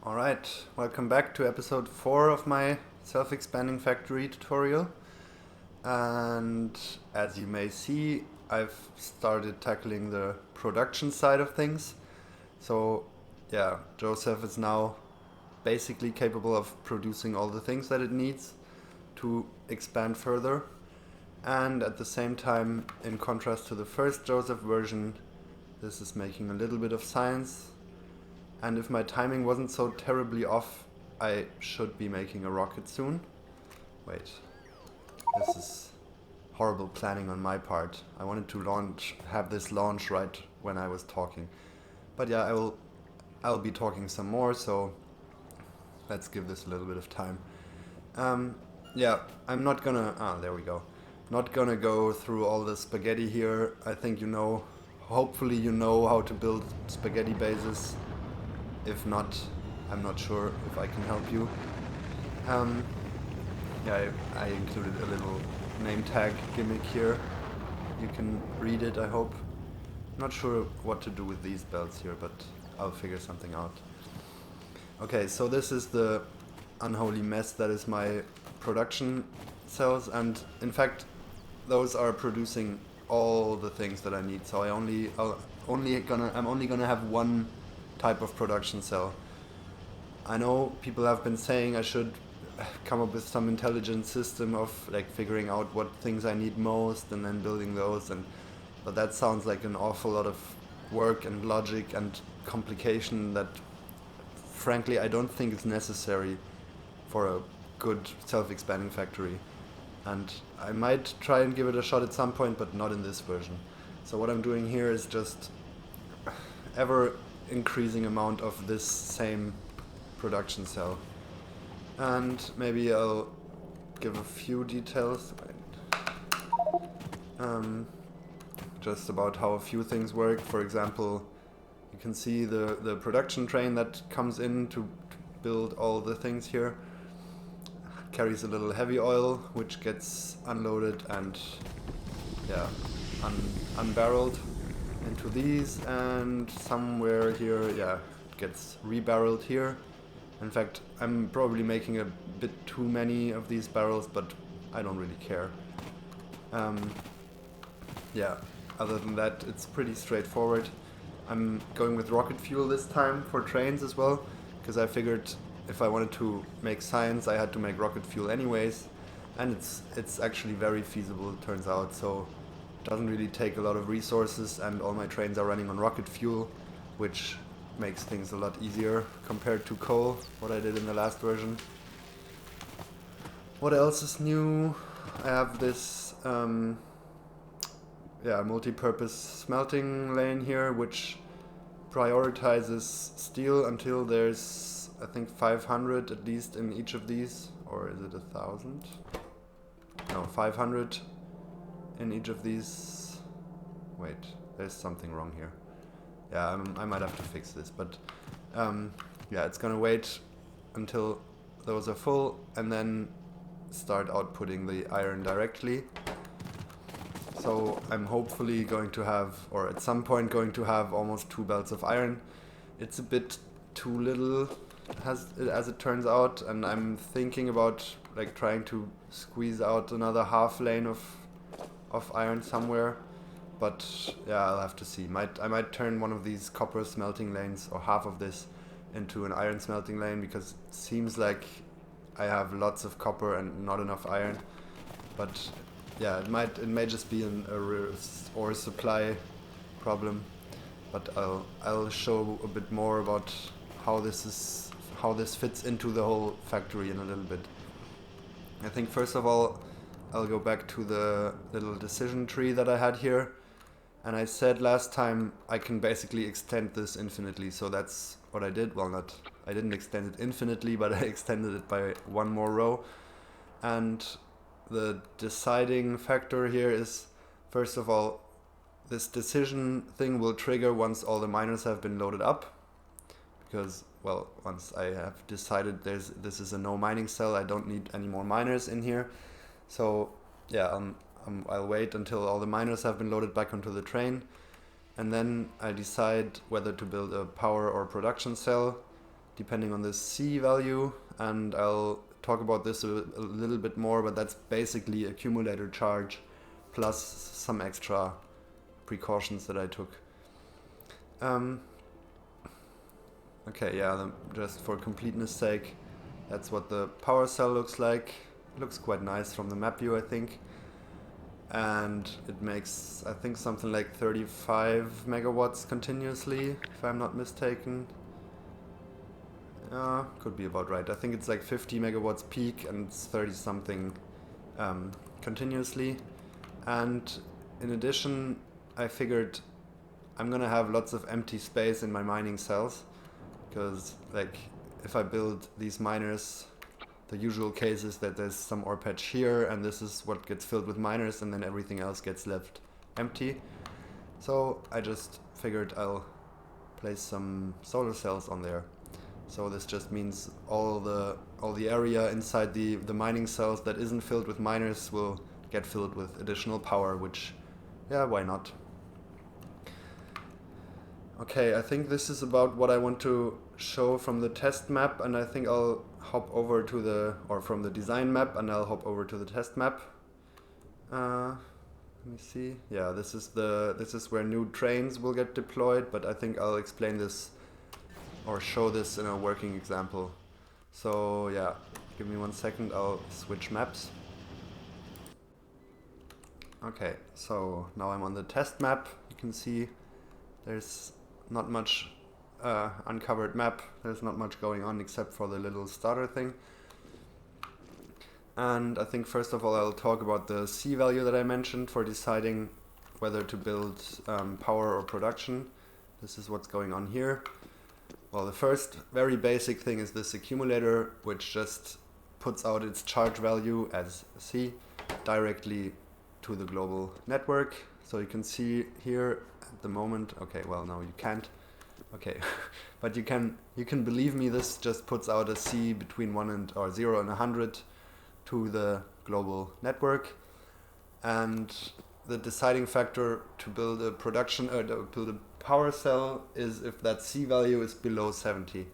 Alright, welcome back to episode 4 of my self-expanding factory tutorial. And as you may see, I've started tackling the production side of things. So yeah, Josef is now basically capable of producing all the things that it needs to expand further. And at the same time, in contrast to the first Josef version, this is making a little bit of science. And if my timing wasn't so terribly off, I should be making a rocket soon. Wait, this is horrible planning on my part. I wanted to have this launch right when I was talking. But yeah, I'll be talking some more, so let's give this a little bit of time. Yeah, I'm not gonna, there we go. Not gonna go through all the spaghetti here. I think hopefully you know how to build spaghetti bases. If not, I'm not sure if I can help you. Yeah, I included a little name tag gimmick here. You can read it, I hope. Not sure what to do with these belts here, but I'll figure something out. Okay, so this is the unholy mess that is my production cells, and in fact, those are producing all the things that I need. So I'm only gonna have one type of production cell. I know people have been saying I should come up with some intelligent system of like figuring out what things I need most and then building those, but that sounds like an awful lot of work and logic and complication that frankly I don't think is necessary for a good self-expanding factory. And I might try and give it a shot at some point, but not in this version. So what I'm doing here is just ever increasing amount of this same production cell. And maybe I'll give a few details just about how a few things work. For example, you can see the production train that comes in to build all the things here carries a little heavy oil which gets unloaded and unbarreled into these, and somewhere here gets rebarreled here. In fact, I'm probably making a bit too many of these barrels, but I don't really care. Other than that, it's pretty straightforward. I'm going with rocket fuel this time for trains as well, because I figured if I wanted to make science, I had to make rocket fuel anyways, and it's actually very feasible, it turns out. So it doesn't really take a lot of resources, and all my trains are running on rocket fuel, which makes things a lot easier compared to coal, what I did in the last version. What else is new? I have this multi-purpose smelting lane here, which prioritizes steel until there's, I think, 500 at least in each of these. Or is it 1,000? No, 500 in each of these. Wait, there's something wrong here. Yeah, I might have to fix this, but it's gonna wait until those are full and then start outputting the iron directly. So I'm hopefully going to have, or at some point going to have, almost 2 belts of iron. It's a bit too little as it turns out, and I'm thinking about like trying to squeeze out another half lane of iron somewhere. But yeah, I'll have to see. I might turn one of these copper smelting lanes, or half of this, into an iron smelting lane, because it seems like I have lots of copper and not enough iron. But yeah, it may just be a ore supply problem. But I'll show a bit more about how this fits into the whole factory in a little bit. I think first of all, I'll go back to the little decision tree that I had here. And I said last time I can basically extend this infinitely, so that's what I did. Well, I didn't extend it infinitely, but I extended it by one more row. And the deciding factor here is, first of all, this decision thing will trigger once all the miners have been loaded up. Because, well, once I have decided this is a no mining cell, I don't need any more miners in here. So, yeah, I'll wait until all the miners have been loaded back onto the train, and then I decide whether to build a power or production cell. depending on the C value, and I'll talk about this a little bit more, but that's basically accumulator charge plus some extra precautions that I took. Okay, yeah, just for completeness sake, that's what the power cell looks like. It looks quite nice from the map view, I think. And it makes, I think, something like 35 megawatts continuously, if I'm not mistaken. Could be about right. I think it's like 50 megawatts peak and it's 30 something continuously. And in addition, I figured I'm gonna have lots of empty space in my mining cells, because like if I build these miners, the usual case is that there's some ore patch here and this is what gets filled with miners and then everything else gets left empty. So I just figured I'll place some solar cells on there. So this just means all the area inside the mining cells that isn't filled with miners will get filled with additional power, which, yeah, why not? Okay, I think this is about what I want to show from the test map, and I think I'll hop over to from the design map, and I'll hop over to the test map. Let me see. Yeah, this is where new trains will get deployed, but I think I'll explain this or show this in a working example. So yeah, give me 1 second, I'll switch maps. Okay, so now I'm on the test map. You can see there's not much uncovered map. There's not much going on except for the little starter thing. And I think first of all I'll talk about the C value that I mentioned for deciding whether to build power or production. This is what's going on here. Well, the first very basic thing is this accumulator, which just puts out its charge value as C directly to the global network. So you can see here at the moment, okay, well, no, you can't. Okay, but you can believe me, this just puts out a C between 0 and 100 to the global network. And the deciding factor to build a to build a power cell is if that C value is below 70.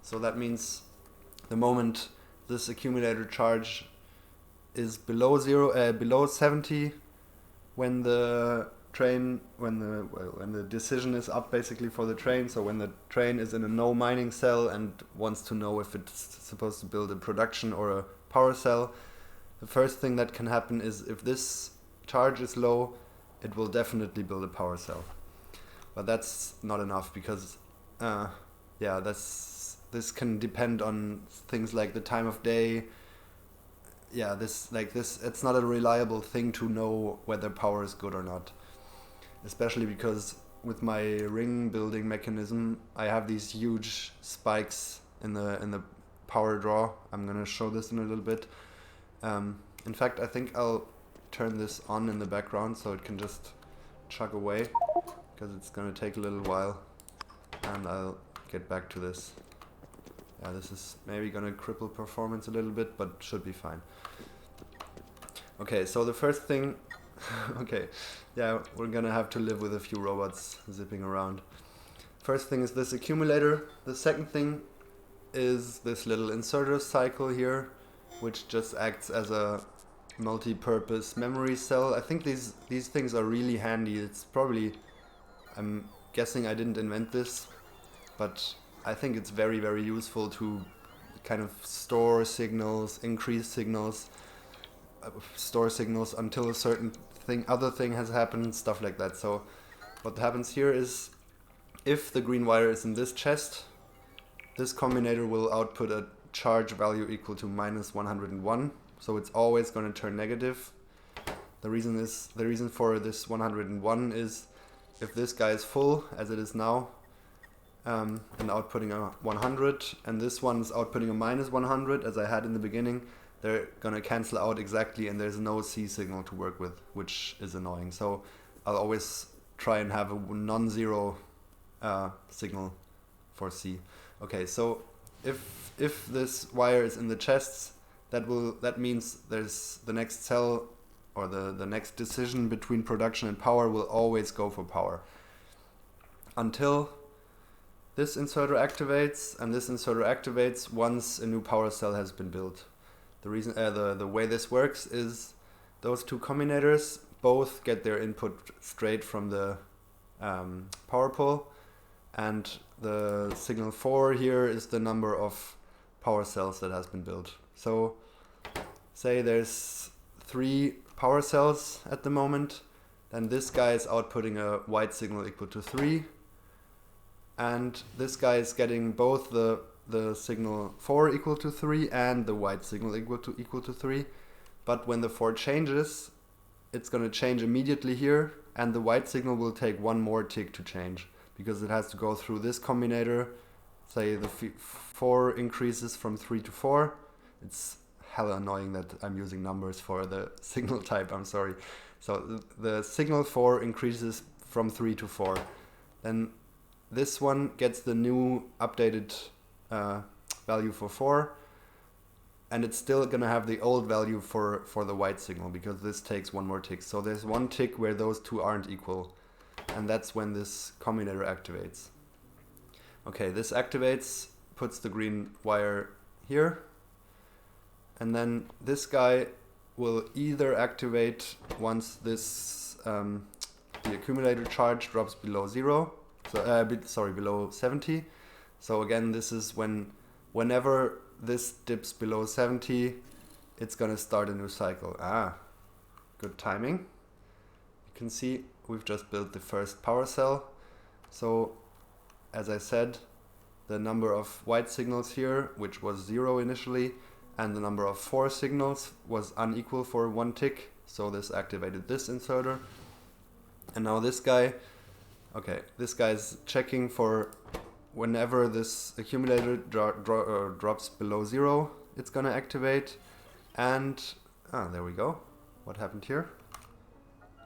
So that means the moment this accumulator charge is below 70, when the decision is up basically for the train, so when the train is in a no mining cell and wants to know if it's supposed to build a production or a power cell, the first thing that can happen is if this charge is low, it will definitely build a power cell. But that's not enough because this can depend on things like the time of day. Yeah, it's not a reliable thing to know whether power is good or not. Especially because with my ring building mechanism, I have these huge spikes in the power draw. I'm gonna show this in a little bit. In fact, I think I'll turn this on in the background so it can just chug away, because it's gonna take a little while, and I'll get back to this. Yeah, this is maybe gonna cripple performance a little bit, but should be fine. Okay, so the first thing, okay, yeah, we're gonna have to live with a few robots zipping around. First thing is this accumulator. The second thing is this little inserter cycle here, which just acts as a multi-purpose memory cell. I think these things are really handy. It's probably, I'm guessing I didn't invent this, but I think it's very, very useful to kind of store signals, increase signals, store signals until a certain other thing has happened, stuff like that. So what happens here is if the green wire is in this chest, this combinator will output a charge value equal to minus 101. So it's always going to turn negative. The reason for this 101 is if this guy is full, as it is now, and outputting a 100, and this one is outputting a minus 100, as I had in the beginning, they're going to cancel out exactly, and there's no C signal to work with, which is annoying. So I'll always try and have a non-zero signal for C. Okay, so if this wire is in the chests, that means there's the next cell, or the next decision between production and power will always go for power until this inserter activates, and this inserter activates once a new power cell has been built. The reason, the way this works is those two combinators both get their input straight from the power pole, and the signal 4 here is the number of power cells that has been built. So say there's 3 power cells at the moment, then this guy is outputting a white signal equal to 3, and this guy is getting both the signal 4 equal to 3 and the white signal equal to 3. But when the 4 changes, it's going to change immediately here, and the white signal will take one more tick to change, because it has to go through this combinator. Say the 4 increases from 3 to 4. It's hella annoying that I'm using numbers for the signal type, I'm sorry. So the signal 4 increases from 3 to 4. Then this one gets the new updated value for 4, and it's still gonna have the old value for the white signal, because this takes one more tick. So there's one tick where those two aren't equal, and that's when this combinator activates. Okay, this activates, puts the green wire here, and then this guy will either activate once this the accumulator charge drops below 0, so below 70. So again, this is whenever this dips below 70, it's gonna start a new cycle. Good timing. You can see we've just built the first power cell. So as I said, the number of white signals here, which was 0 initially, and the number of 4 signals was unequal for 1 tick. So this activated this inserter. And now this guy, okay, this guy's checking for whenever this accumulator drops below 0, it's gonna activate. And there we go. What happened here?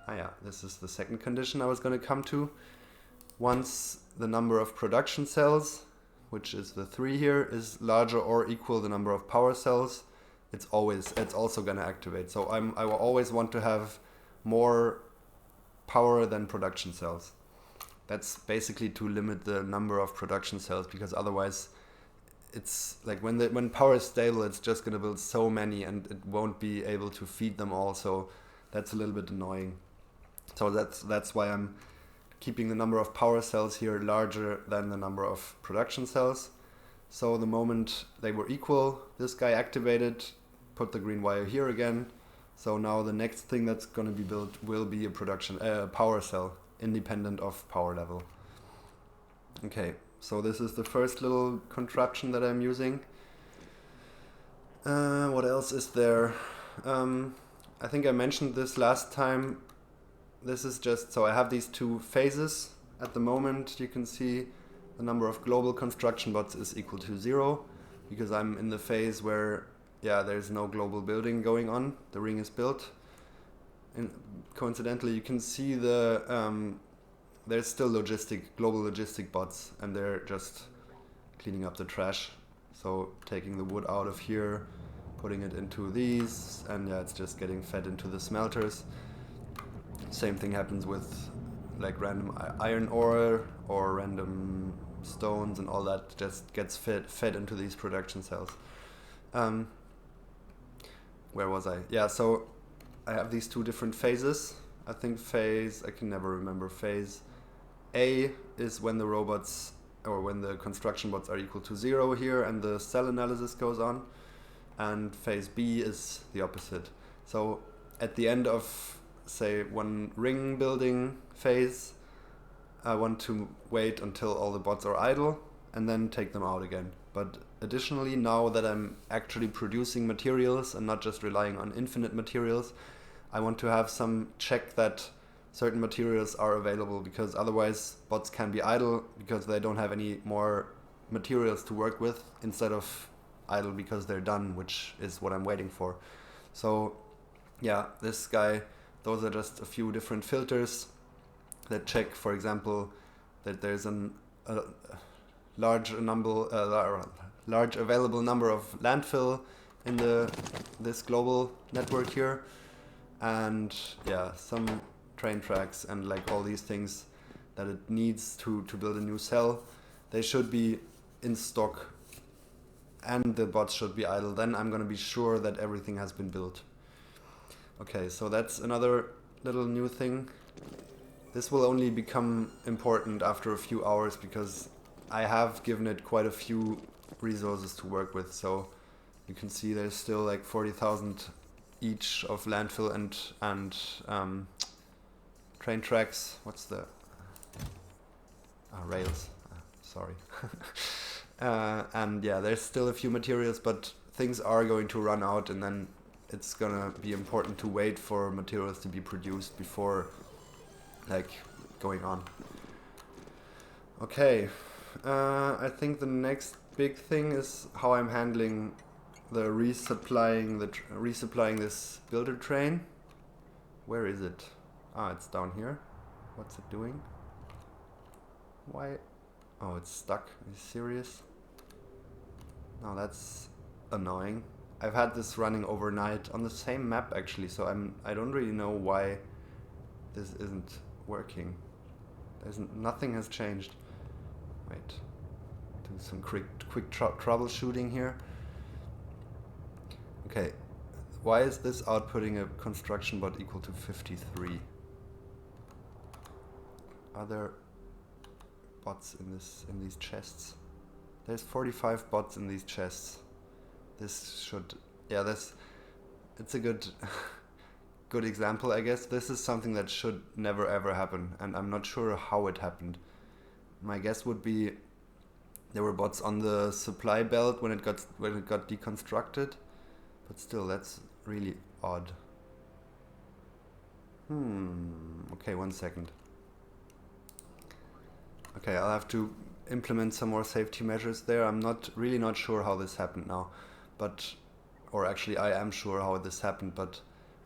Yeah, this is the second condition I was gonna come to. Once the number of production cells, which is the 3 here, is larger or equal the number of power cells, it's also gonna activate. So I will always want to have more power than production cells. That's basically to limit the number of production cells, because otherwise it's like when power is stable, it's just gonna build so many and it won't be able to feed them all. So that's a little bit annoying. So that's why I'm keeping the number of power cells here larger than the number of production cells. So the moment they were equal, this guy activated, put the green wire here again. So now the next thing that's going to be built will be a power cell, independent of power level. Okay, so this is the first little contraption that I'm using. What else is there? I think I mentioned this last time. This is just, so I have these 2 phases. At the moment you can see the number of global construction bots is equal to 0, because I'm in the phase where there's no global building going on. The ring is built. And coincidentally you can see there's still global logistic bots, and they're just cleaning up the trash. So taking the wood out of here, putting it into these, and it's just getting fed into the smelters. Same thing happens with like random iron ore or random stones, and all that just gets fed into these production cells. Where was I? Yeah, so I have these 2 different phases. I think I can never remember. Phase A is when the robots, or when the construction bots are equal to 0 here and the cell analysis goes on. And phase B is the opposite. So at the end of, say, one ring building phase, I want to wait until all the bots are idle and then take them out again. But additionally, now that I'm actually producing materials and not just relying on infinite materials, I want to have some check that certain materials are available, because otherwise bots can be idle because they don't have any more materials to work with, instead of idle because they're done, which is what I'm waiting for. So this guy, those are just a few different filters that check, for example, that there's a large available number of landfill in this global network here, and some train tracks and like all these things that it needs to build a new cell. they should be in stock and the bots should be idle. Then I'm gonna be sure that everything has been built. Okay, so that's another little new thing. This will only become important after a few hours because I have given it quite a few resources to work with. So you can see there's still like 40,000 each of landfill and train tracks. What's the rails? Sorry. And yeah, there's still a few materials, but things are going to run out, and then it's gonna be important to wait for materials to be produced before like going on. Okay, I think the next big thing is how I'm handling the resupplying this builder train. Where is it? Ah, it's down here. What's it doing? Why? Oh, it's stuck. Are you serious? No, that's annoying. I've had this running overnight on the same map actually, so I don't really know why this isn't working. Nothing has changed. Wait, do some quick troubleshooting here. Okay, why is this outputting a construction bot equal to 53? Are there bots in these chests? There's 45 bots in these chests. This should, yeah, it's a good good example, I guess. This is something that should never ever happen, and I'm not sure how it happened. My guess would be there were bots on the supply belt when it got deconstructed, but still, that's really odd. Okay, 1 second. Okay, I'll have to implement some more safety measures there. I'm really not sure how this happened now, or actually I am sure how this happened, but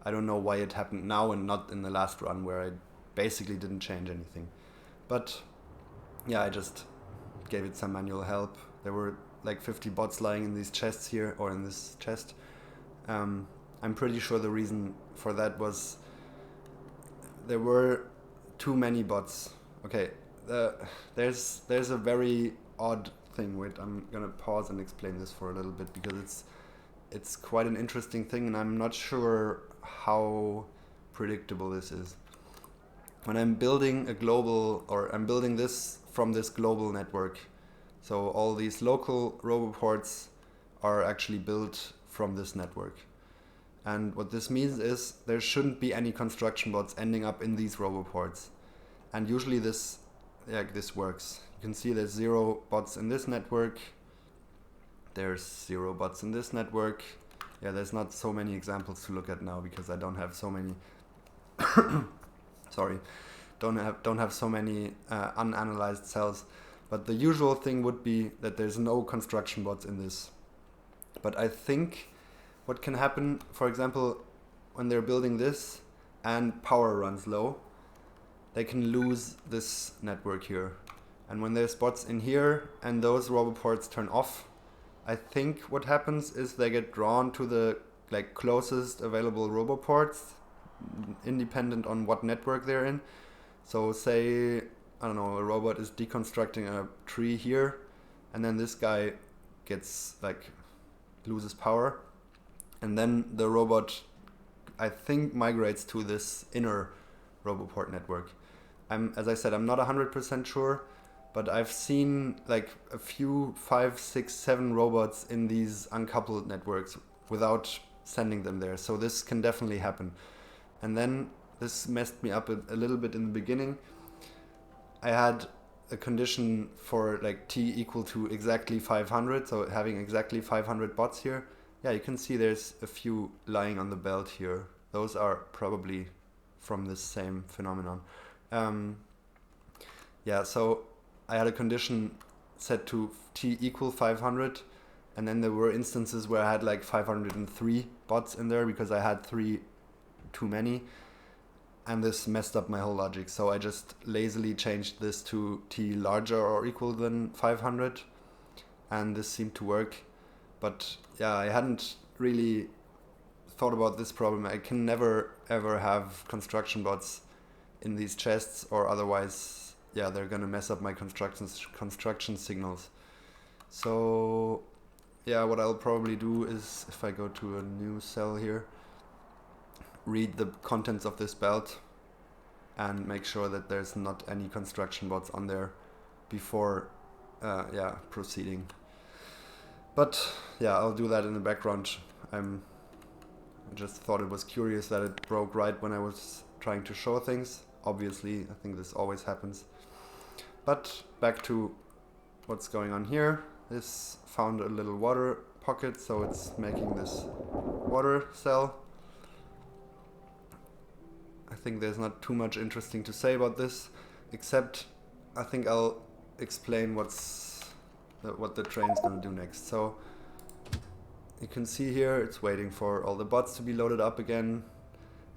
I don't know why it happened now and not in the last run where I basically didn't change anything. But yeah, I just gave it some manual help. There were like 50 bots lying in these chests here, or in this chest. I'm pretty sure the reason for that was there were too many bots. Okay, there's a very odd thing. Wait, I'm gonna pause and explain this for a little bit because it's quite an interesting thing, and I'm not sure how predictable this is. When I'm building I'm building this from this global network, so all these local roboports are actually built from this network. And what this means is there shouldn't be any construction bots ending up in these roboports. And usually this works. You can see there's 0 bots in this network. There's 0 bots in this network. Yeah, there's not so many examples to look at now because I don't have so many sorry, don't have so many unanalyzed cells. But the usual thing would be that there's no construction bots in this. But I think what can happen, for example, when they're building this and power runs low, they can lose this network here. And when there's bots in here and those roboports turn off, I think what happens is they get drawn to the closest available roboports, independent on what network they're in. So say, I don't know, a robot is deconstructing a tree here, and then this guy gets loses power, and then the robot, I think, migrates to this inner roboport network. As I said, I'm not 100% sure, but I've seen a few 5, 6, 7 robots in these uncoupled networks without sending them there. So this can definitely happen. And then this messed me up a little bit in the beginning. I had a condition for t equal to exactly 500, so having exactly 500 bots here. Yeah, you can see there's a few lying on the belt here. Those are probably from this same phenomenon. Yeah, so I had a condition set to t equal 500, and then there were instances where I had 503 bots in there because I had 3 too many, and this messed up my whole logic. So I just lazily changed this to t larger or equal than 500, and this seemed to work. But yeah, I hadn't really thought about this problem. I can never ever have construction bots in these chests, or otherwise yeah, they're gonna mess up my construction signals. So yeah, what I'll probably do is, if I go to a new cell here, read the contents of this belt and make sure that there's not any construction bots on there before yeah, proceeding. But yeah, I'll do that in the background. I just thought it was curious that it broke right when I was trying to show things. Obviously, I think this always happens. But back to what's going on here. This found a little water pocket, so it's making this water cell. I think there's not too much interesting to say about this, except I think I'll explain what the train's gonna do next. So you can see here it's waiting for all the bots to be loaded up again,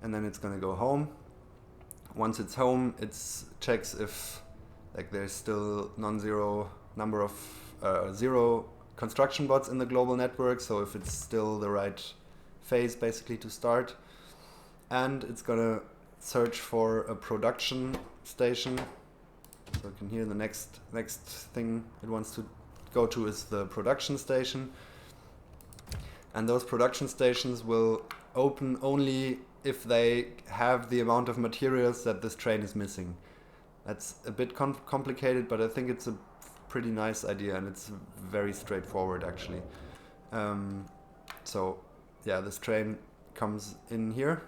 and then it's gonna go home. Once it's home, it checks if like there's still non-zero number of zero construction bots in the global network, so if it's still the right phase basically to start. And it's gonna search for a production station. So you can hear the next thing it wants to go to is the production station. And those production stations will open only if they have the amount of materials that this train is missing. That's a bit complicated, but I think it's a pretty nice idea, and it's very straightforward actually. So yeah, this train comes in here.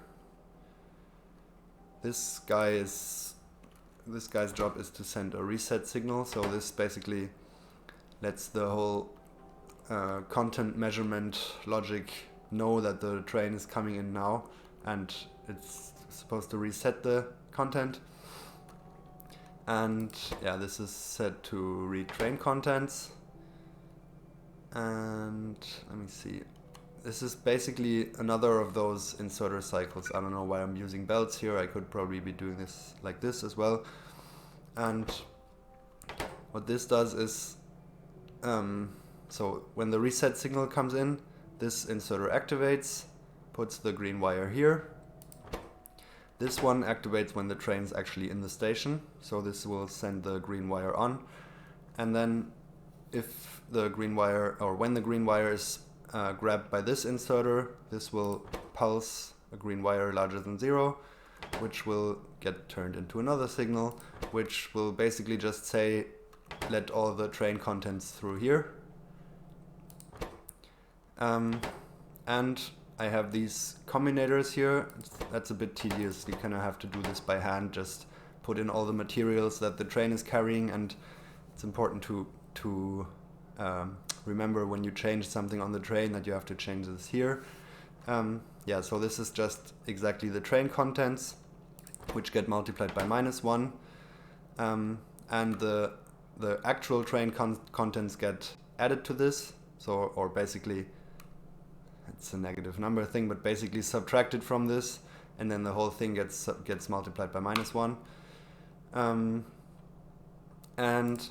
This guy's job is to send a reset signal, so this basically lets the whole content measurement logic know that the train is coming in now, and it's supposed to reset the content. And yeah, this is set to read train contents. And let me see. This is basically another of those inserter cycles. I don't know why I'm using belts here. I could probably be doing this like this as well. And what this does is, so when the reset signal comes in, this inserter activates, puts the green wire here. This one activates when the train's actually in the station, so this will send the green wire on. And then if the green wire, or when the green wire is grabbed by this inserter, this will pulse a green wire larger than 0, which will get turned into another signal, which will basically just say, let all the train contents through here. And I have these combinators here. That's a bit tedious. You kind of have to do this by hand, just put in all the materials that the train is carrying, and it's important to remember when you change something on the train that you have to change this here. Yeah, so this is just exactly the train contents, which get multiplied by -1, and the actual train contents get added to this. So, or basically, it's a negative number thing, but basically subtracted from this, and then the whole thing gets multiplied by -1. And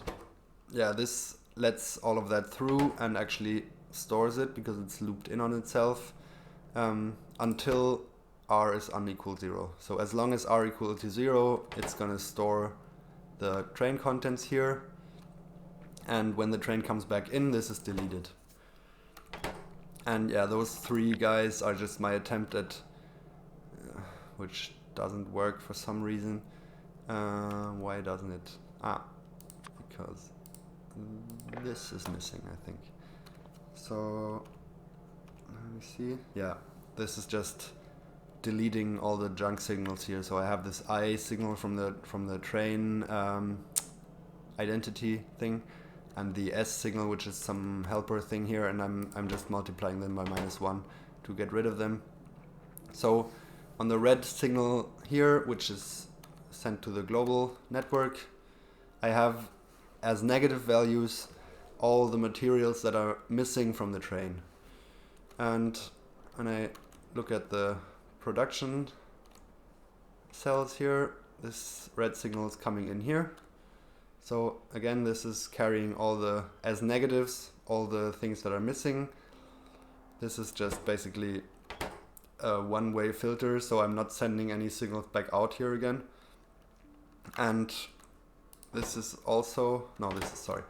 yeah, this lets all of that through and actually stores it because it's looped in on itself until r is unequal 0. So as long as r equal to 0, it's gonna store the train contents here, and when the train comes back in, this is deleted. And yeah, those 3 guys are just my attempt at, which doesn't work for some reason. Why doesn't it? Because this is missing, I think. So let me see. Yeah, this is just deleting all the junk signals here. So I have this I signal from the train identity thing, and the S signal, which is some helper thing here, and I'm just multiplying them by -1 to get rid of them. So on the red signal here, which is sent to the global network, I have as negative values all the materials that are missing from the train. And when I look at the production cells here, this red signal is coming in here. So again, this is carrying all the, as negatives, all the things that are missing. This is just basically a one-way filter, so I'm not sending any signals back out here again. And this is also, no, this is, sorry.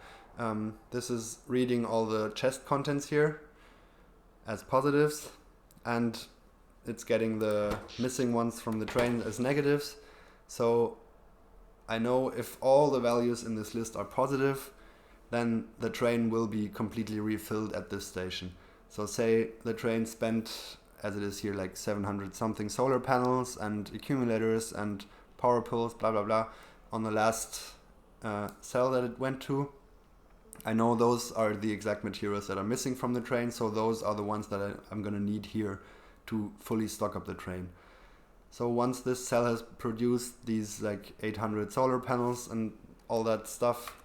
This is reading all the chest contents here as positives, and it's getting the missing ones from the train as negatives. So I know if all the values in this list are positive, then the train will be completely refilled at this station. So say the train spent, as it is here, like 700 something solar panels and accumulators and power pools, blah blah blah, on the last cell that it went to. I know those are the exact materials that are missing from the train, so those are the ones that I'm gonna need here to fully stock up the train. So once this cell has produced these like 800 solar panels and all that stuff,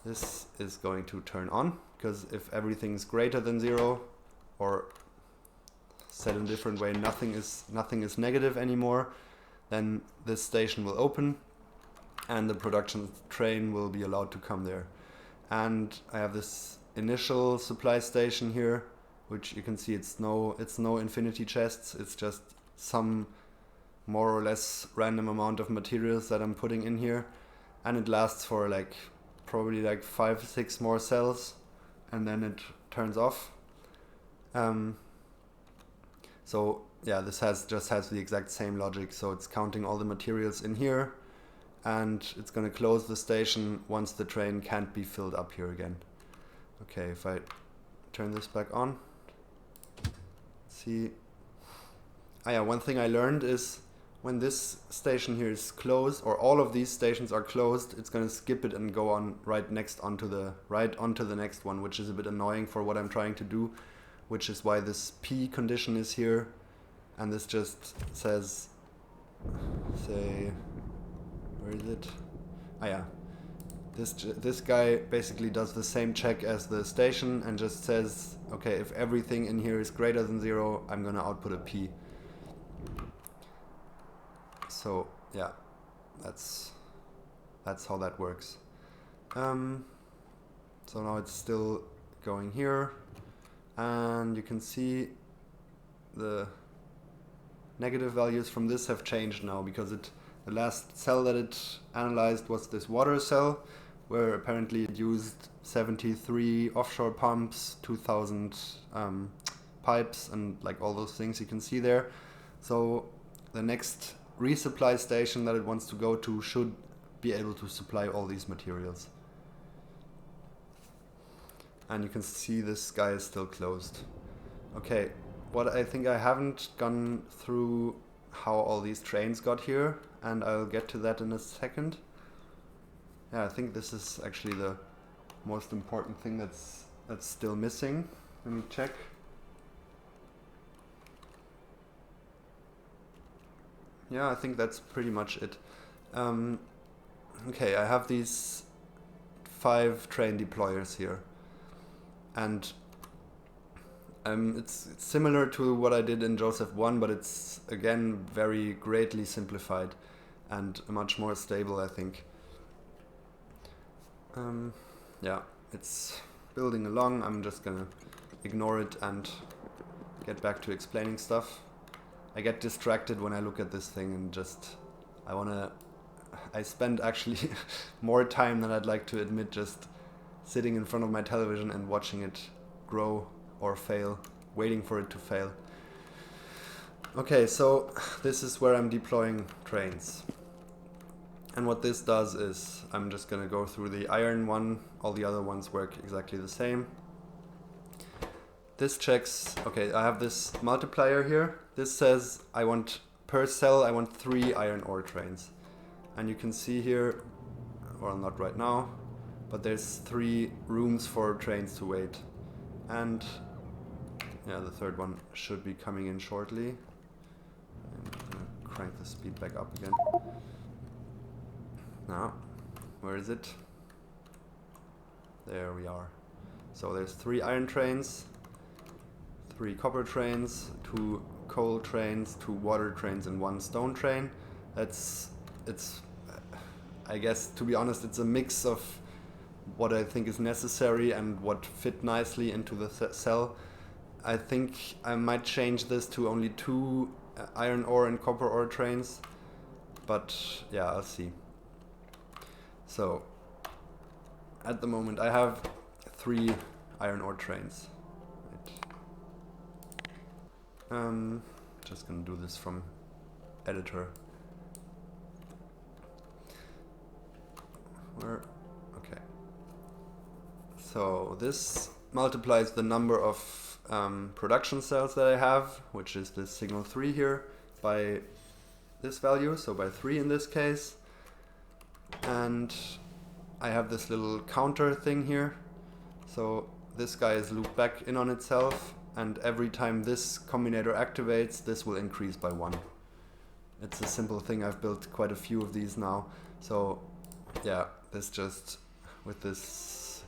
this is going to turn on, because if everything's greater than 0, or said in a different way, nothing is negative anymore, then this station will open and the production train will be allowed to come there. And I have this initial supply station here, which you can see it's no infinity chests, it's just some more or less random amount of materials that I'm putting in here, and it lasts for like probably like 5-6 more cells, and then it turns off. So yeah, this just has the exact same logic. So it's counting all the materials in here, and it's going to close the station once the train can't be filled up here again. Okay, if I turn this back on, see. Ah yeah, one thing I learned is when this station here is closed, or all of these stations are closed, it's going to skip it and go on right onto the next one, which is a bit annoying for what I'm trying to do, which is why this P condition is here, and this just says, say, where is it? Ah yeah, this guy basically does the same check as the station and just says, okay, if everything in here is greater than 0, I'm gonna output a P. So yeah, that's how that works. So now it's still going here, and you can see the negative values from this have changed now, because the last cell that it analyzed was this water cell, where apparently it used 73 offshore pumps, 2000 pipes, and like all those things you can see there. So the next resupply station that it wants to go to should be able to supply all these materials. And you can see this guy is still closed. Okay, what I think I haven't gone through how all these trains got here, and I'll get to that in a second. Yeah, I think this is actually the most important thing that's still missing. Let me check. Yeah, I think that's pretty much it. Okay, I have these 5 train deployers here, and it's similar to what I did in Josef 1, but it's again very greatly simplified and much more stable, I think. Yeah, it's building along. I'm just gonna ignore it and get back to explaining stuff. I get distracted when I look at this thing and I spend actually more time than I'd like to admit just sitting in front of my television and watching it grow or fail, waiting for it to fail. Okay, so this is where I'm deploying trains. And what this does is, I'm just gonna go through the iron one, all the other ones work exactly the same. This checks, okay, I have this multiplier here. This says per cell I want 3 iron ore trains. And you can see here, well, not right now, but there's 3 rooms for trains to wait. And yeah, the third one should be coming in shortly. I'm gonna crank the speed back up again. Now, where is it? There we are. So there's 3 iron trains, 3 copper trains, 2 coal trains, 2 water trains, and 1 stone train. I guess, to be honest, it's a mix of what I think is necessary and what fit nicely into the cell. I think I might change this to only 2 iron ore and copper ore trains, but yeah, I'll see. So at the moment I have 3 iron ore trains. Right. Just gonna do this from editor. Okay. So this multiplies the number of production cells that I have, which is this signal 3 here, by this value, so by 3 in this case. And I have this little counter thing here. So this guy is looped back in on itself, and every time this combinator activates, this will increase by 1. It's a simple thing. I've built quite a few of these now. So yeah, this just, with this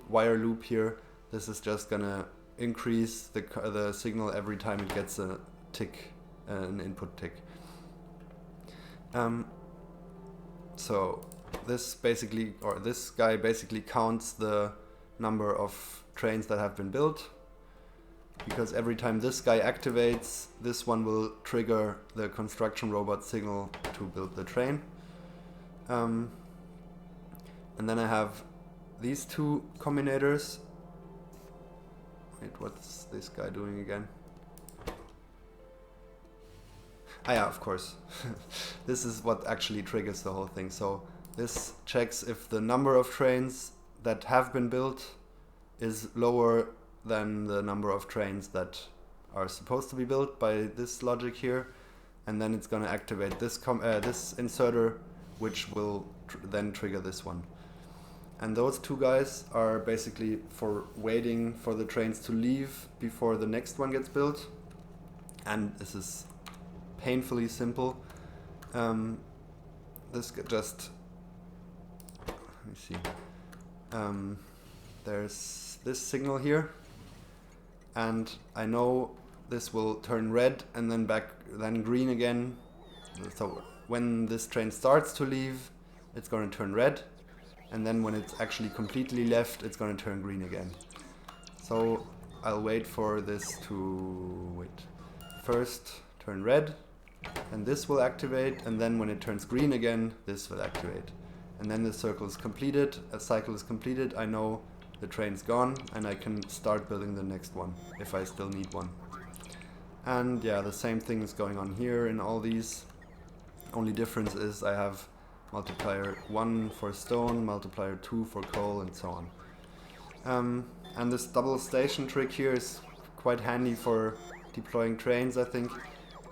wire loop here, this is just gonna increase the signal every time it gets a tick, an input tick. So this basically, or this guy basically counts the number of trains that have been built, because every time this guy activates, this one will trigger the construction robot signal to build the train. And then I have these 2 combinators. Wait, what's this guy doing again? Ah yeah, of course. This is what actually triggers the whole thing. So this checks if the number of trains that have been built is lower than the number of trains that are supposed to be built by this logic here, and then it's going to activate this this inserter, which will then trigger this one. And those 2 guys are basically for waiting for the trains to leave before the next one gets built. And this is painfully simple. This just, let me see. There's this signal here, and I know this will turn red and then green again. So when this train starts to leave, it's going to turn red, and then when it's actually completely left, it's going to turn green again. So I'll wait for this to first turn red, and this will activate, and then when it turns green again, this will activate. And then the circle is completed, a cycle is completed, I know the train's gone, and I can start building the next one, if I still need one. And yeah, the same thing is going on here in all these. Only difference is I have multiplier 1 for stone, multiplier 2 for coal, and so on. And this double station trick here is quite handy for deploying trains, I think,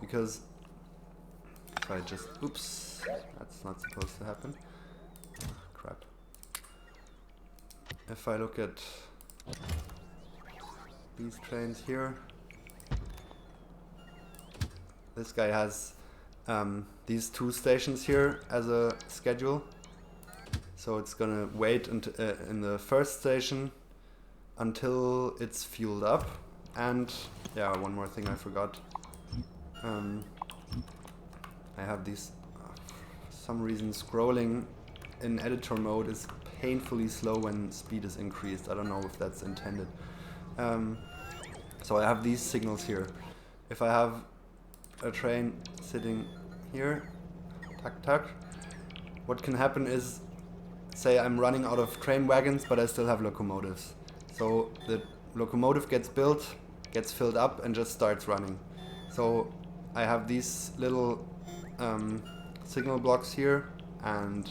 because if I just, oops, that's not supposed to happen. Crap. If I look at these trains here, this guy has these 2 stations here as a schedule. So it's gonna wait in the first station until it's fueled up. And yeah, one more thing I forgot. I have these, for some reason scrolling in editor mode is painfully slow when speed is increased. I don't know if that's intended. So I have these signals here. If I have a train sitting here, tuck tuck, what can happen is, say I'm running out of train wagons, but I still have locomotives. So the locomotive gets built, gets filled up, and just starts running. So I have these little signal blocks here, and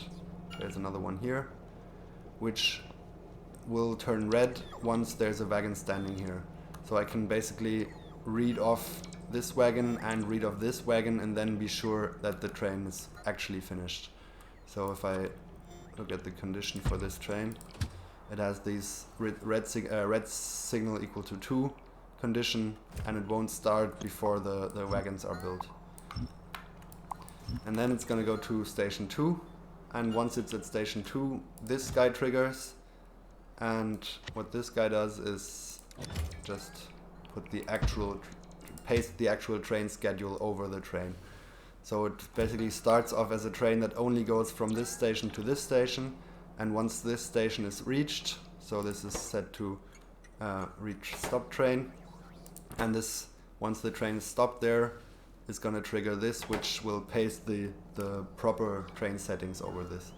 there's another one here, which will turn red once there's a wagon standing here. So I can basically read off this wagon and read off this wagon, and then be sure that the train is actually finished. So if I look at the condition for this train, it has these red signal equal to 2 condition, and it won't start before the wagons are built. And then it's going to go to station 2, and once it's at station 2, this guy triggers, and what this guy does is just put the actual paste the actual train schedule over the train. So it basically starts off as a train that only goes from this station to this station, and once this station is reached, so this is set to reach stop train, and this, once the train is stopped there, is going to trigger this, which will paste the proper train settings over this.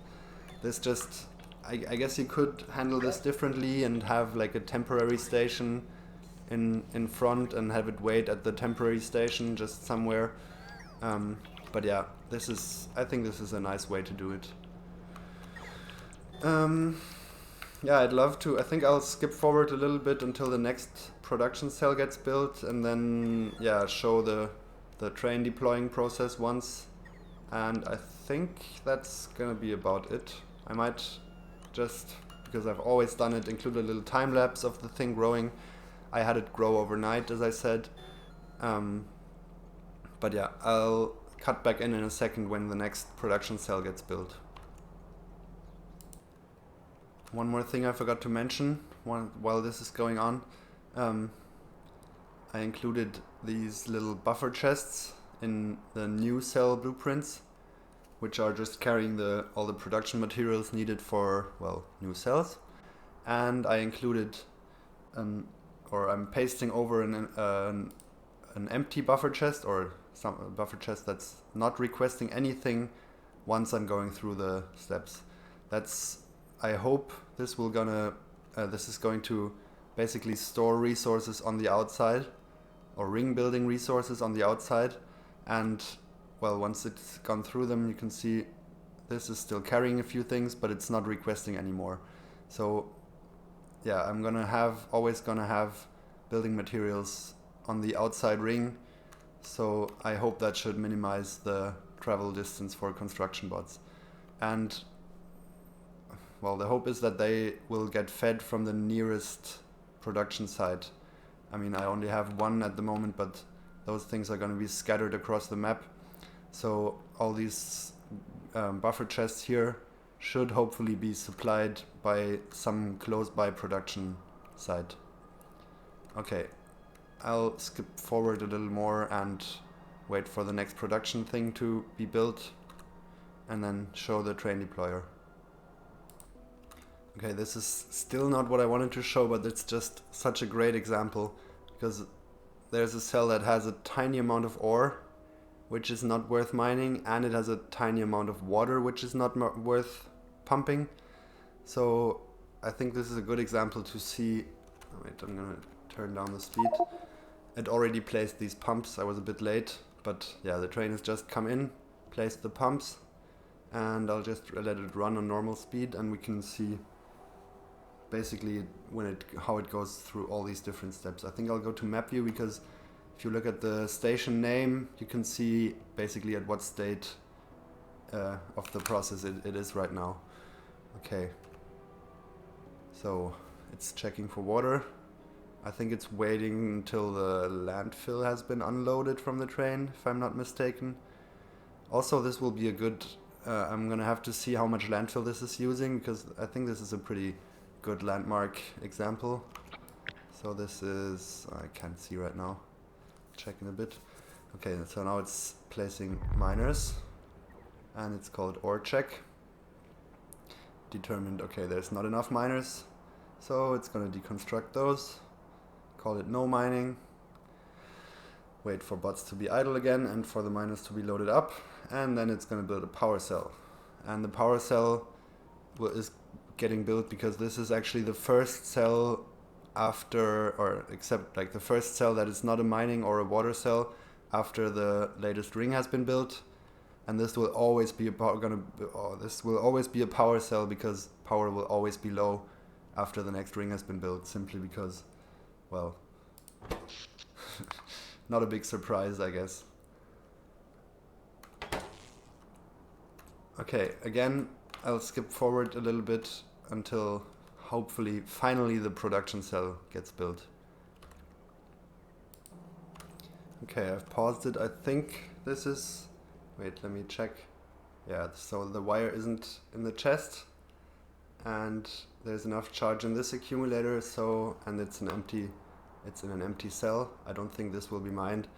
this just, I guess you could handle this differently and have like a temporary station in front and have it wait at the temporary station just somewhere. But yeah, I think this is a nice way to do it. Yeah, I'd love to. I think I'll skip forward a little bit until the next production cell gets built, and then yeah, show the train deploying process once. And I think that's gonna be about it. I might just, because I've always done it, include a little time lapse of the thing growing. I had it grow overnight, as I said. But yeah, I'll cut back in a second when the next production cell gets built. One more thing I forgot to mention while this is going on. I included these little buffer chests in the new cell blueprints, which are just carrying all the production materials needed for, well, new cells. And I included I'm pasting over an empty buffer chest, or some buffer chest that's not requesting anything once I'm going through the steps. I hope this is going to basically store resources on the outside, or ring building resources on the outside, and well, once it's gone through them, you can see this is still carrying a few things, but it's not requesting anymore. So yeah, I'm always gonna have building materials on the outside ring, so I hope that should minimize the travel distance for construction bots. And well, the hope is that they will get fed from the nearest production site. I mean, I only have one at the moment, but those things are going to be scattered across the map. So all these buffer chests here should hopefully be supplied by some close by production site. Okay, I'll skip forward a little more and wait for the next production thing to be built, and then show the train deployer. Okay, this is still not what I wanted to show, but it's just such a great example, because there's a cell that has a tiny amount of ore, which is not worth mining, and it has a tiny amount of water, which is not worth pumping. So I think this is a good example to see. Wait, I'm gonna turn down the speed. It already placed these pumps. I was a bit late, but yeah, the train has just come in, placed the pumps, and I'll just let it run on normal speed, and we can see basically how it goes through all these different steps. I think I'll go to map view, because if you look at the station name, you can see basically at what state of the process it is right now. Okay, so it's checking for water. I think it's waiting until the landfill has been unloaded from the train, if I'm not mistaken. Also, this will be a good, I'm gonna have to see how much landfill this is using, because I think this is a pretty good landmark example. So this is, I can't see right now, checking a bit. Okay, so now it's placing miners, and it's called ore check. Determined, okay, there's not enough miners, so it's gonna deconstruct those, call it no mining, wait for bots to be idle again and for the miners to be loaded up, and then it's gonna build a power cell. And the power cell is getting built because this is actually the first cell after, or except like the first cell that is not a mining or a water cell after the latest ring has been built. And this will always be a power cell, because power will always be low after the next ring has been built, simply because, well, not a big surprise, I guess. Okay, again, I'll skip forward a little bit until hopefully finally the production cell gets built. Okay, I've paused it. I think this is, wait, let me check. Yeah, so the wire isn't in the chest, and there's enough charge in this accumulator, so, and it's in an empty cell. I don't think this will be mined.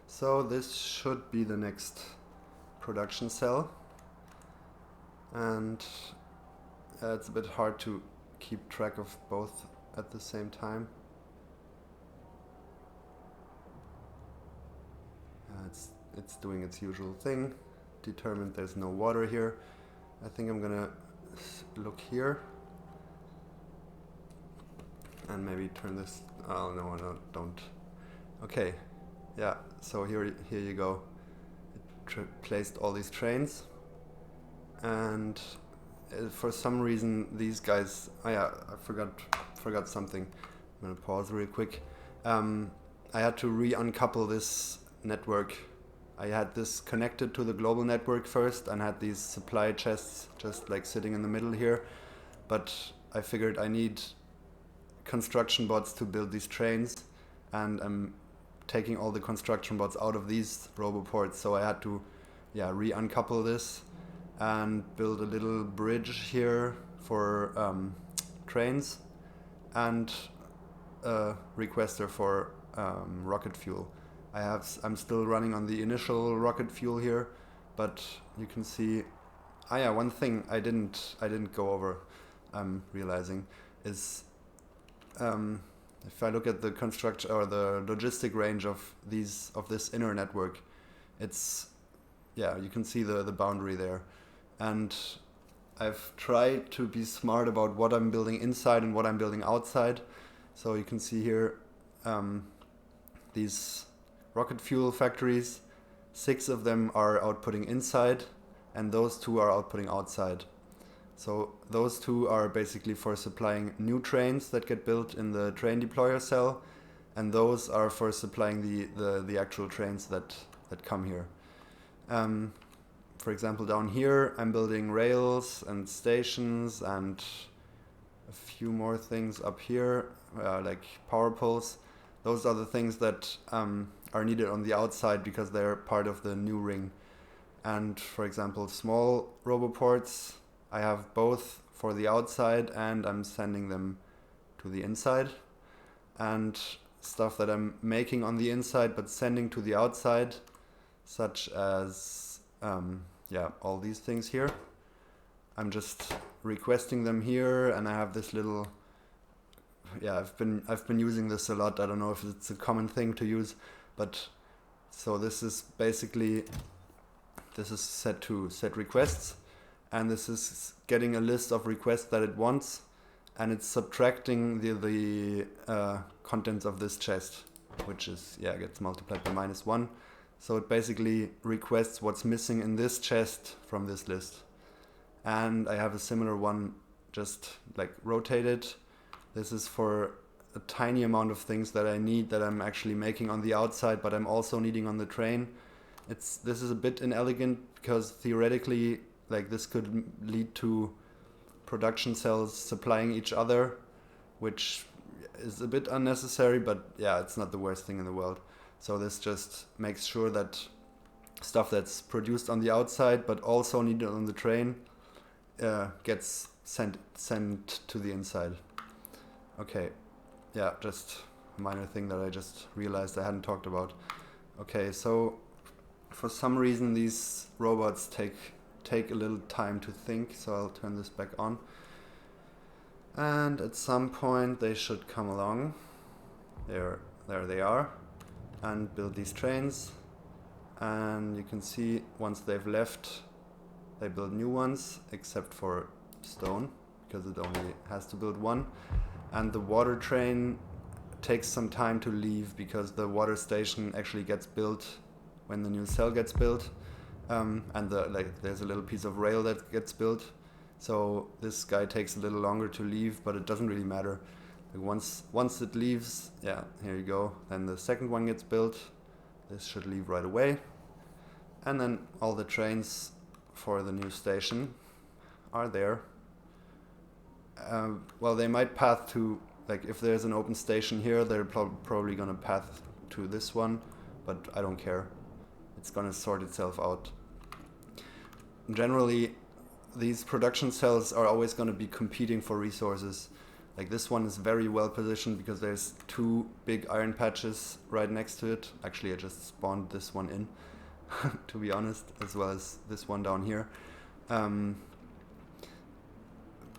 So this should be the next production cell. And it's a bit hard to keep track of both at the same time. It's doing its usual thing. Determined there's no water here. I think I'm gonna look here. And maybe turn this, oh no, don't. Okay, yeah, so here you go. It placed all these trains, and for some reason these guys, oh yeah, I forgot something. I'm gonna pause real quick. I had to re-uncouple this network. I had this connected to the global network first and had these supply chests just like sitting in the middle here, but I figured I need construction bots to build these trains, and I'm taking all the construction bots out of these roboports, so I had to re-uncouple this and build a little bridge here for trains and a requester for rocket fuel. I'm still running on the initial rocket fuel here, but you can see one thing I didn't go over, I'm realizing, is if I look at the construction or the logistic range of this inner network, it's you can see the boundary there, and I've tried to be smart about what I'm building inside and what I'm building outside. So you can see here these rocket fuel factories, 6 of them are outputting inside and those 2 are outputting outside. So those 2 are basically for supplying new trains that get built in the train deployer cell, and those are for supplying the actual trains that come here. For example, down here I'm building rails and stations and a few more things up here, like power poles. Those are the things that are needed on the outside because they're part of the new ring. And for example, small roboports, I have both for the outside and I'm sending them to the inside. And stuff that I'm making on the inside but sending to the outside, such as all these things here. I'm just requesting them here, and I have this little I've been using this a lot. I don't know if it's a common thing to use, but so this is basically set to set requests, and this is getting a list of requests that it wants, and it's subtracting the contents of this chest, which is gets multiplied by -1. So it basically requests what's missing in this chest from this list. And I have a similar one just like rotated. This is for a tiny amount of things that I need that I'm actually making on the outside, but I'm also needing on the train. This is a bit inelegant because theoretically, like, this could lead to production cells supplying each other, which is a bit unnecessary, but it's not the worst thing in the world. So this just makes sure that stuff that's produced on the outside but also needed on the train gets sent to the inside. Okay, just a minor thing that I just realized I hadn't talked about. Okay, so for some reason these robots take a little time to think, so I'll turn this back on. And at some point they should come along. There they are. And build these trains. And you can see once they've left, they build new ones, except for stone, because it only has to build one. And the water train takes some time to leave because the water station actually gets built when the new cell gets built. And there's a little piece of rail that gets built. So this guy takes a little longer to leave, but it doesn't really matter. Like once it leaves, here you go. Then the second one gets built. This should leave right away. And then all the trains for the new station are there. Well, they might path to, like, if there's an open station here, they're probably gonna path to this one, but I don't care. It's gonna sort itself out. Generally, these production cells are always gonna be competing for resources. Like, this one is very well positioned because there's 2 big iron patches right next to it. Actually, I just spawned this one in, to be honest, as well as this one down here.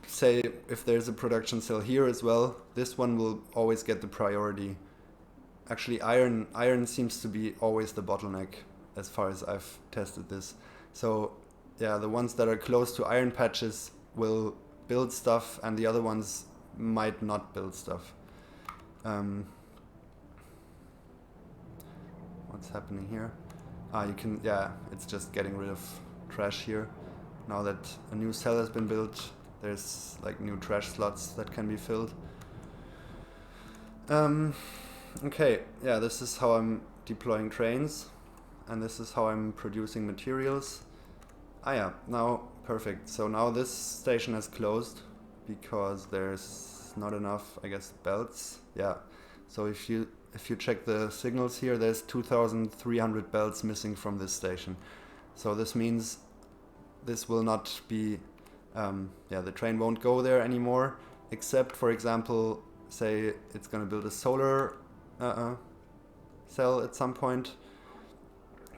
Say if there's a production cell here as well, this one will always get the priority. Actually, iron seems to be always the bottleneck as far as I've tested this. So the ones that are close to iron patches will build stuff and the other ones might not build stuff. What's happening here? You can, yeah, it's just getting rid of trash here. Now that a new cell has been built, there's like new trash slots that can be filled. Okay, yeah, this is how I'm deploying trains, and this is how I'm producing materials. Yeah, now perfect. So now this station has closed because there's not enough, I guess, belts. Yeah. So if you check the signals here, there's 2,300 belts missing from this station. So this means this will not be, the train won't go there anymore, except, for example, say it's going to build a solar cell at some point.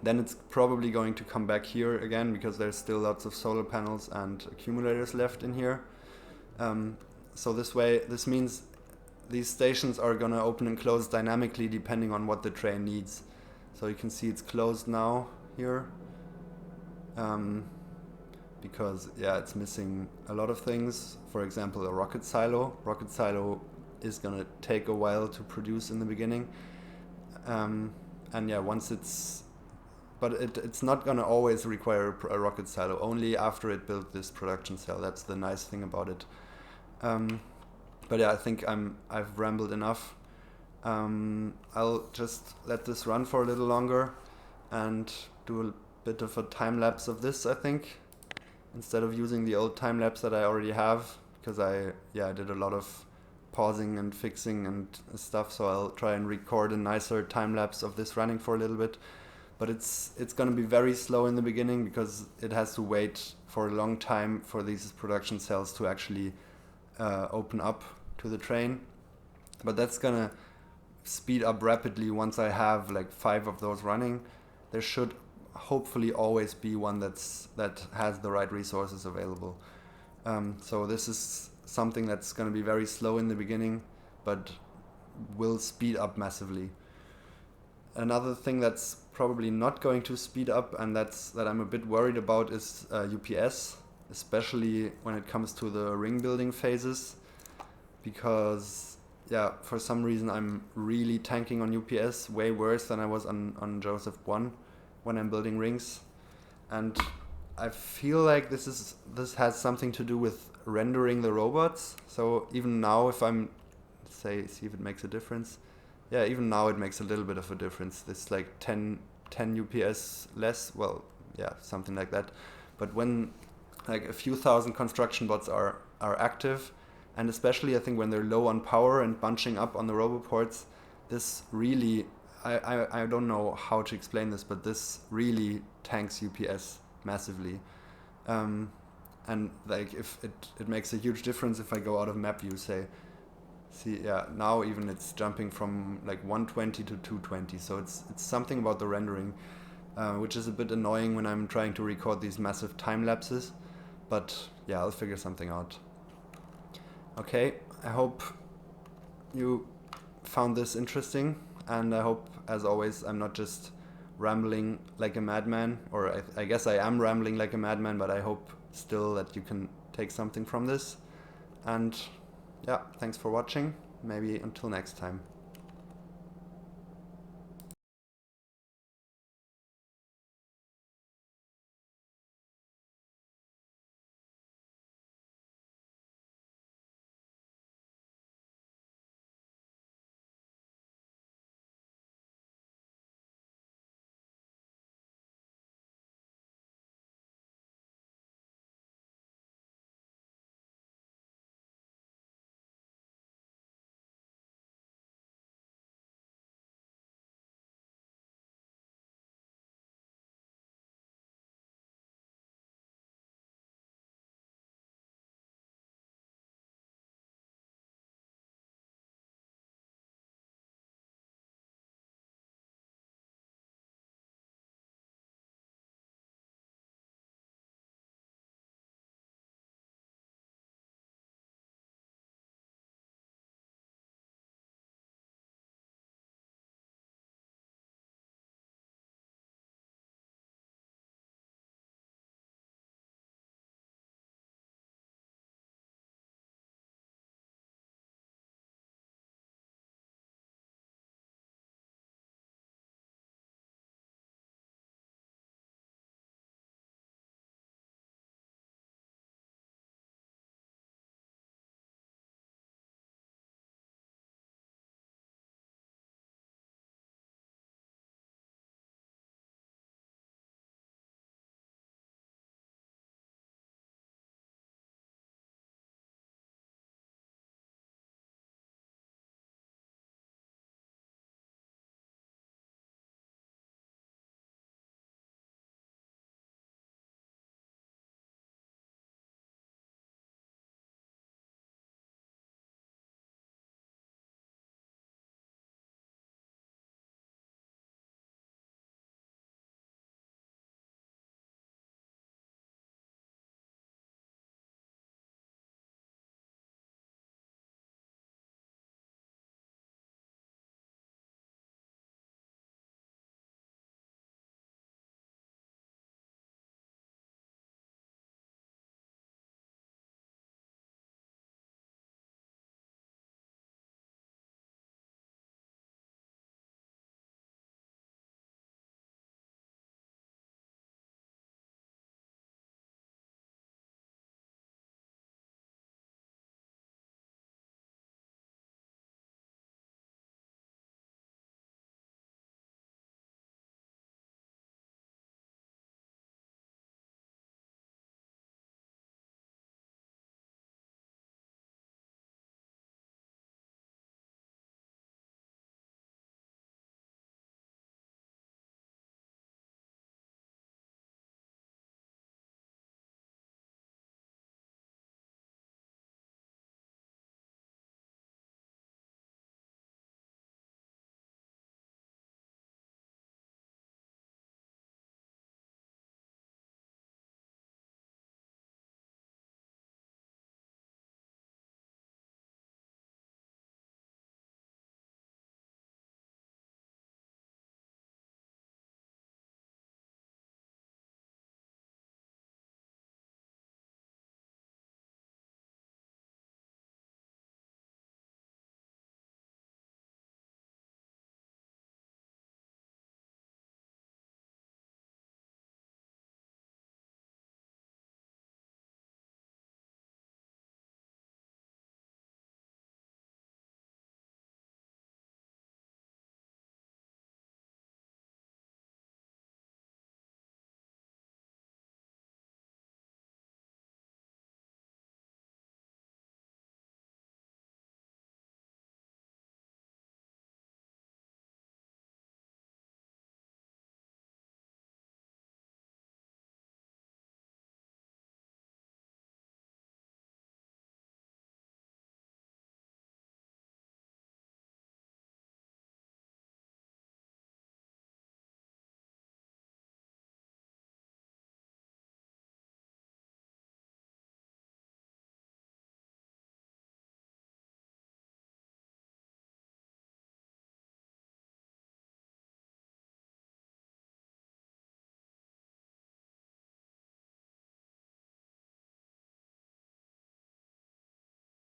Then it's probably going to come back here again because there's still lots of solar panels and accumulators left in here. So this means these stations are going to open and close dynamically depending on what the train needs. So you can see it's closed now here. Because it's missing a lot of things. For example, a rocket silo. Rocket silo is going to take a while to produce in the beginning. Once it's not going to always require a rocket silo, only after it built this production cell. That's the nice thing about it. I think I've rambled enough. I'll just let this run for a little longer and do a bit of a time lapse of this, I think, instead of using the old time lapse that I already have, because I did a lot of pausing and fixing and stuff. So I'll try and record a nicer time lapse of this running for a little bit. But it's going to be very slow in the beginning because it has to wait for a long time for these production cells to actually open up to the train. But that's going to speed up rapidly once I have like 5 of those running. There should hopefully always be one that has the right resources available. So this is something that's going to be very slow in the beginning, but will speed up massively. Another thing that's probably not going to speed up, and that I'm a bit worried about, is UPS, especially when it comes to the ring building phases, because for some reason I'm really tanking on UPS way worse than I was on Josef 1 when I'm building rings. And I feel like this has something to do with rendering the robots. So even now, if I'm see if it makes a difference. Yeah, even now it makes a little bit of a difference. This like 10 UPS less, well, yeah, something like that. But when like a few thousand construction bots are active, and especially I think when they're low on power and bunching up on the roboports, this really, I don't know how to explain this, but this really tanks UPS massively. And like if it makes a huge difference if I go out of map view, say, see, yeah, now even it's jumping from like 120 to 220. So it's something about the rendering, which is a bit annoying when I'm trying to record these massive time lapses. But yeah, I'll figure something out. Okay, I hope you found this interesting, and I hope, as always, I'm not just rambling like a madman, or I guess I am rambling like a madman, but I hope still that you can take something from this. And yeah, thanks for watching. Maybe until next time.